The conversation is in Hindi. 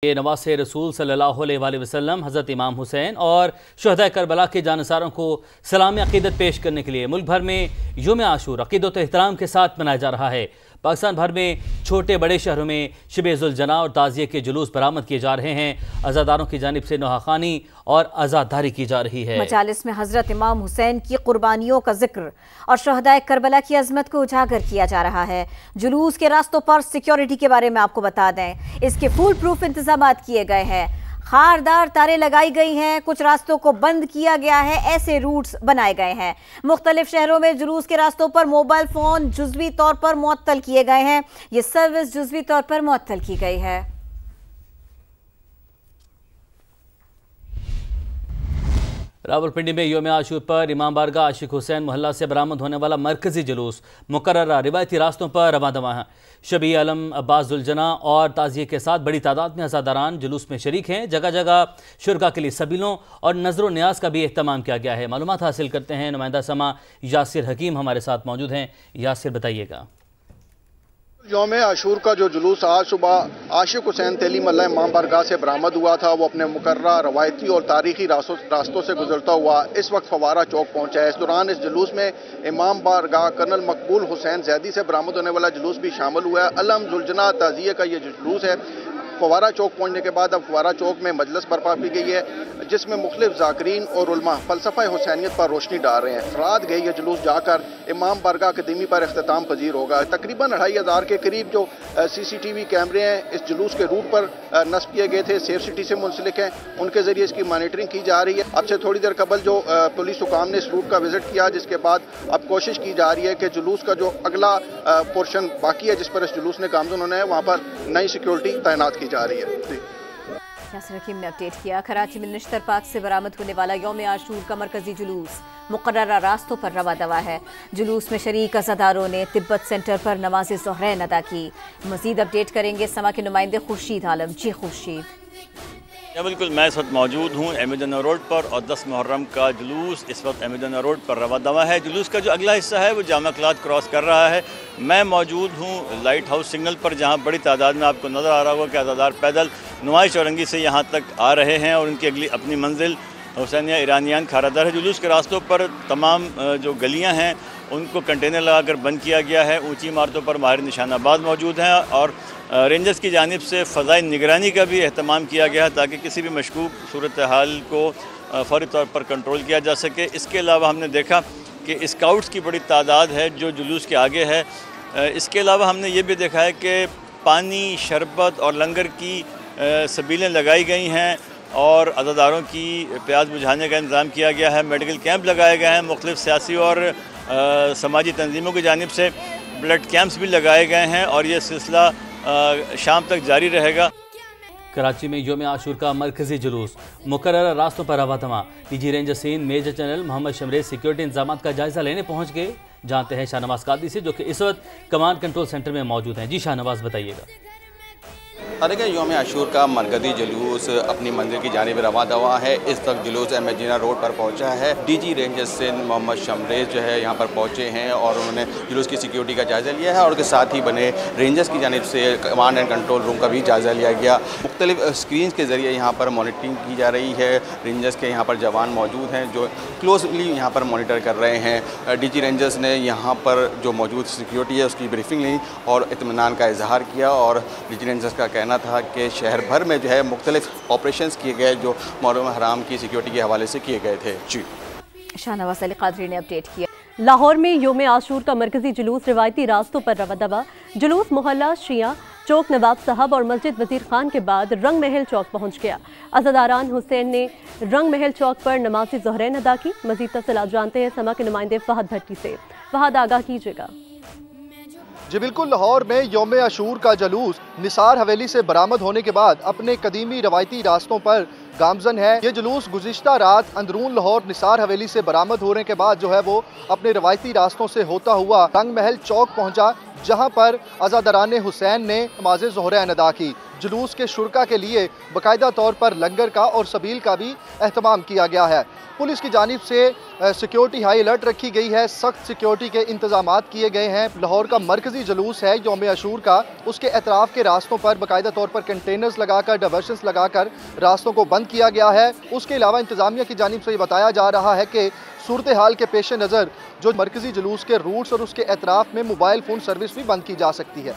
नवासे रसूल सल्लल्लाहु अलैहि वसल्लम हज़रत इमाम हुसैन और शुहदा करबला के जानसारों को सलाम अक़ीदत पेश करने के लिए मुल्क भर में यौम आशूर अक़ीदत एहतराम के साथ मनाया जा रहा है। पाकिस्तान भर में छोटे बड़े शहरों में शब ज़ुलजना और ताज़िये के जुलूस बरामद किए जा रहे हैं। अज़ादारों की जानिब से नोहाखानी और आज़ादारी की जा रही है। मजालिस में हज़रत इमाम हुसैन की कुर्बानियों का जिक्र और शुहदाए करबला की अजमत को उजागर किया जा रहा है। जुलूस के रास्तों पर सिक्योरिटी के बारे में आपको बता दें, इसके फुल प्रूफ इंतजाम किए गए हैं। खारदार तारें लगाई गई हैं, कुछ रास्तों को बंद किया गया है, ऐसे रूट्स बनाए गए हैं। मुख्तलिफ शहरों में जुलूस के रास्तों पर मोबाइल फोन जुज़वी तौर पर मुअत्तल किए गए हैं। ये सर्विस जुज़वी तौर पर मुअत्तल की गई है। रावलपिंडी में यौम आशूर पर इमाम बारगाह आशिक हुसैन मोहल्ला से बरामद होने वाला मरकजी जुलूस मुकर्ररा रिवायती रास्तों पर रवां दवा है। शबी आलम अब्बास ज़ुलजना और ताज़िये के साथ बड़ी तादाद में अज़ादारान जुलूस में शरीक हैं। जगह जगह शुरका के लिए सबीलों और नजर न्याज का भी एहतमाम किया गया है। मालूमात हासिल करते हैं, नुमाइंदा समा यासिर हकीम हमारे साथ मौजूद हैं। यासिर, बताइएगा। यौम आशूर का जो जुलूस आज सुबह आशिक हुसैन तलीम अल्लाह इमाम बारगाह से बरामद हुआ था, वो अपने मुकर्ररा रवायती और तारीखी रास्तों से गुजरता हुआ इस वक्त फवारा चौक पहुंचा है। इस दौरान इस जुलूस में इमाम बारगाह कर्नल मकबूल हुसैन जैदी से बरामद होने वाला जुलूस भी शामिल हुआ है। अलम ज़ुलजना ताज़िये का ये जुलूस है। फवारा चौक पहुंचने के बाद अब फवारा चौक में मजलिस बर्पा की गई है, जिसमें मुख्तलिफ ज़ाकिरीन और उलमा फ़लसफ़ा हुसैनियत पर रोशनी डाल रहे हैं। रात गई ये जुलूस जाकर इमाम बारगाह अकादमी पर अख्ताम पजीर होगा। तकरीबन 2500 के करीब जो CCTV कैमरे हैं इस जुलूस के रूट पर नस्ब किए गए थे, सेफ सिटी से मुंसलिक हैं, उनके जरिए इसकी मॉनिटरिंग की जा रही है। अब से थोड़ी देर कबल जो पुलिस हुकाम ने इस रूट का विजिट किया, जिसके बाद अब कोशिश की जा रही है कि जुलूस का जो अगला पोर्शन बाकी है जिस पर इस जुलूस ने गामज़न होना है, वहाँ पर नई सिक्योरिटी तैनात की जा रही है। यासिर हकीम ने अपडेट किया। कराची में निश्तर पाक से बरामद होने वाला यौम आशूर का मरकजी जुलूस मुकर्ररा रास्तों पर रवा दवा है। जुलूस में शरीक अज़ादारों ने तिब्बत सेंटर पर नमाज ज़ुहरैन अदा की। मजीद अपडेट करेंगे समा के नुमाइंदे खुर्शीद आलम। जी खुर्शीद। बिल्कुल, मैं इस वक्त मौजूद हूँ एमिजना रोड पर और 10 मुहर्रम का जुलूस इस वक्त एमिजना रोड पर रवा दवा है। जुलूस का जो अगला हिस्सा है वो जामा क्लाथ क्रॉस कर रहा है। मैं मौजूद हूँ लाइट हाउस सिग्नल पर, जहाँ बड़ी तादाद में आपको नज़र आ रहा होगा कि अज़ादार पैदल नुमाइश औरंगी से यहाँ तक आ रहे हैं और उनकी अगली अपनी मंजिल हुसैनिया ईरानियान खारादर है। जुलूस के रास्तों पर तमाम जो गलियाँ हैं उनको कंटेनर लगाकर बंद किया गया है। ऊंची इमारतों पर माहिर निशानाबाज मौजूद हैं और रेंजर्स की जानिब से फ़ज़ाई निगरानी का भी अहतमाम किया गया है ताकि किसी भी मशकूक सूरत हाल को फौरी तौर पर कंट्रोल किया जा सके। इसके अलावा हमने देखा कि स्काउट्स की बड़ी तादाद है जो जुलूस के आगे है। इसके अलावा हमने ये भी देखा है कि पानी, शरबत और लंगर की सबीलें लगाई गई हैं और अज़ादारों की प्यास बुझाने का इंतज़ाम किया गया है। मेडिकल कैंप लगाए गए हैं। मुख्तलिफ सियासी और समाजी तंजीमों की जानिब से ब्लड कैंप्स भी लगाए गए हैं और ये सिलसिला शाम तक जारी रहेगा। कराची में यौम आशूर का मरकजी जुलूस मुकर्ररा रास्तों पर रवा दवा। DG ranger Sindh major general Mohammad Shamrez security इंतजाम का जायजा लेने पहुंच गए। जानते हैं शाहनवाज कादी से, जो कि इस वक्त कमांड कंट्रोल सेंटर में मौजूद हैं। जी शाहनवाज, बताइएगा। हालांकि यौम आशूर का मरकजी जुलूस अपनी मंजिल की जानिब रवा दवा है। इस वक्त जुलूस एमिजना रोड पर पहुंचा है। डीजी रेंजर सिंध मोहम्मद शमरेज जो है यहाँ पर पहुंचे हैं और उन्होंने जुलूस की सिक्योरिटी का जायज़ा लिया है और उसके साथ ही बने रेंजर्स की जानिब से कमांड एंड कंट्रोल रूम का भी जायज़ा लिया गया। मुख्तलिफ स्क्रीन के ज़रिए यहाँ पर मॉनिटरिंग की जा रही है। रेंजर्स के यहाँ पर जवान मौजूद हैं जो क्लोजली यहाँ पर मॉनिटर कर रहे हैं। डीजी रेंजर्स ने यहाँ पर जो मौजूद सिक्योरिटी है उसकी ब्रीफिंग ली और इत्मीनान का इजहार किया और डीजी रेंजर्स का कहना था कि शहर भर में जो है मुख्तलिफ ऑपरेशंस किए गए जो मुहर्रम हराम की सिक्योरिटी के हवाले से किए गए थे। जी शाहनवाज अली कादरी ने अपडेट किया। लाहौर में यौम आशूर का मरकजी जुलूस रिवायती रास्तों पर रवा दवा। जुलूस मोहल्ला शिया चौक नवाब साहब और मस्जिद वजीर खान के बाद रंग महल चौक पहुंच गया। अज़ादारान हुसैन ने रंग महल चौक पर नमाज ज़ुहरैन अदा की। मजीद तफसीलात जानते हैं समा के नुमाइंदे फहद भट्टी से। फहद, आगाह कीजिएगा। जी बिल्कुल, लाहौर में यौम आशूर का जुलूस निसार हवेली से बरामद होने के बाद अपने कदीमी रवायती रास्तों पर गामजन है। ये जुलूस गुज़िश्ता रात अंदरून लाहौर निसार हवेली से बरामद होने के बाद जो है वो अपने रवायती रास्तों से होता हुआ रंग महल चौक पहुंचा, जहां पर अज़ादरान हुसैन ने नमाज़ ज़ोहरैन अदा की। जुलूस के शुरका के लिए बाकायदा तौर पर लंगर का और सबील का भी एहतमाम किया गया है। पुलिस की जानिब से सिक्योरिटी हाई अलर्ट रखी गई है, सख्त सिक्योरिटी के इंतजामात किए गए हैं। लाहौर का मरकजी जुलूस है यौम आशूर का, उसके एतराफ़ के रास्तों पर बाकायदा तौर पर कंटेनर्स लगाकर, डाइवर्शंस लगाकर रास्तों को बंद किया गया है। उसके अलावा इंतजामिया की जानिब से ये बताया जा रहा है कि सूरत हाल के पेश नज़र जो मरकजी जुलूस के रूट्स और उसके एतराफ़ में मोबाइल फ़ोन सर्विस भी बंद की जा सकती है।